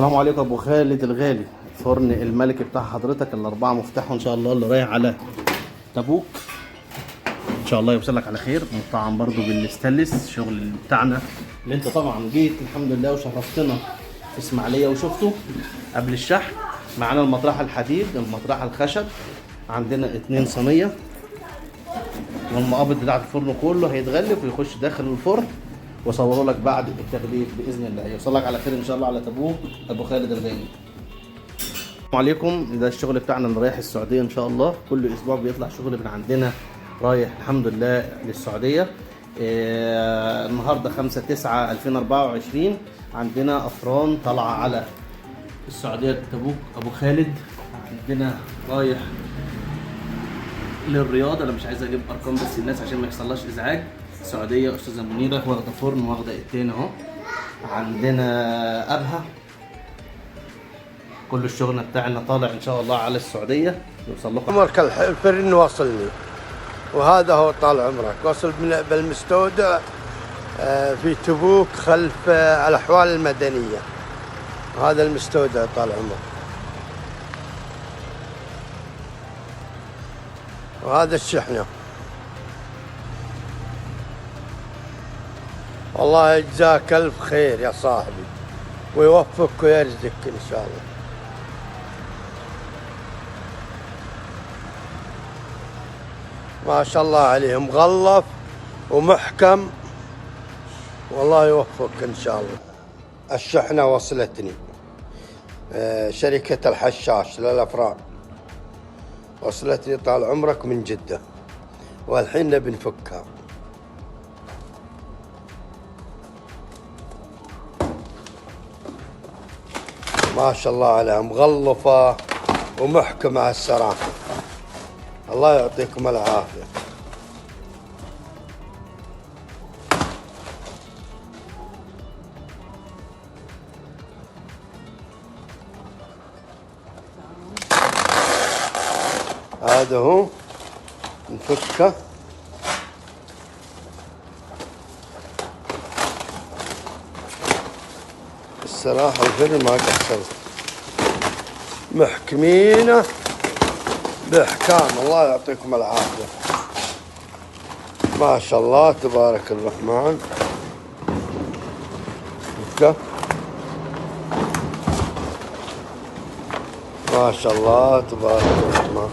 السلام عليكم ابو خالد الغالي. فرن الملك بتاع حضرتك الاربعه مفتاحه ان شاء الله، اللي رايح على تبوك ان شاء الله يوصل لك على خير. مطعم برضو بالستانلس، شغل بتاعنا اللي انت طبعا جيت الحمد لله وشرفتنا في اسماعيليه وشفته قبل الشحن. معانا المطرحه الحديد، المطرحه الخشب، عندنا 2 صينيه، والمقابض بتاعت الفرن كله هيتغلف ويخش داخل الفرن، واصوره لك بعد التغليف باذن الله. يوصل لك على خير ان شاء الله على تبوك ابو خالد الغالي. السلام عليكم. ده الشغل بتاعنا اللي رايح السعوديه ان شاء الله. كل اسبوع بيطلع شغل من عندنا رايح الحمد لله للسعوديه. النهارده 5/9/2024 عندنا افران طالعه على السعوديه تبوك ابو خالد. عندنا رايح للرياض. انا مش عايز اجيب ارقام بس الناس عشان ما يحصلهاش ازعاج. السعوديه استاذه منيره واخده فرن واخده التاني اهو. عندنا ابها. كل الشغل بتاعنا طالع ان شاء الله على السعوديه. يوصل لكم عمرك الفرن واصلني، وهذا هو طال عمرك وصل بالمستودع في تبوك خلف الاحوال المدنيه. هذا المستودع طال عمرك، وهذا الشحنه. والله يجزاك الف خير يا صاحبي، ويوفقك ويرزقك ان شاء الله. ما شاء الله عليه، مغلف ومحكم، والله يوفقك ان شاء الله. الشحنه وصلتني، شركه الحشاش للافران وصلتني طال عمرك من جده، والحين نبي نفكها. ما شاء الله عليها، مغلفة ومحكمة على السرافة. الله يعطيكم العافية. هذا هو نفكه. الصراحة الفرن ما قصرت، محكمينه بإحكام. الله يعطيكم العافية. ما شاء الله تبارك الرحمن. ما شاء الله تبارك الرحمن.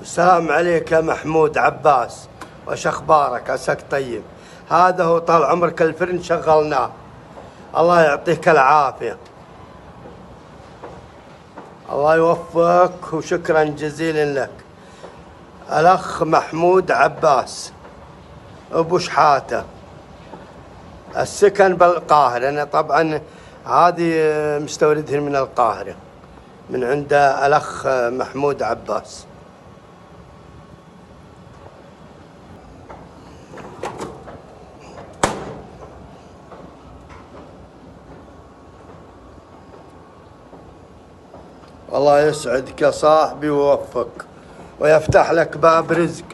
السلام عليك يا محمود عباس، وش اخبارك؟ عساك طيب. هذا هو طال عمرك الفرن شغلناه، الله يعطيك العافية، الله يوفقك، وشكرا جزيلا لك. الاخ محمود عباس ابو شحاتة، السكن بالقاهرة. انا طبعا هذه مستوردهن من القاهرة، من عند الاخ محمود عباس. الله يسعدك يا صاحبي ويوفقك ويفتح لك باب رزق.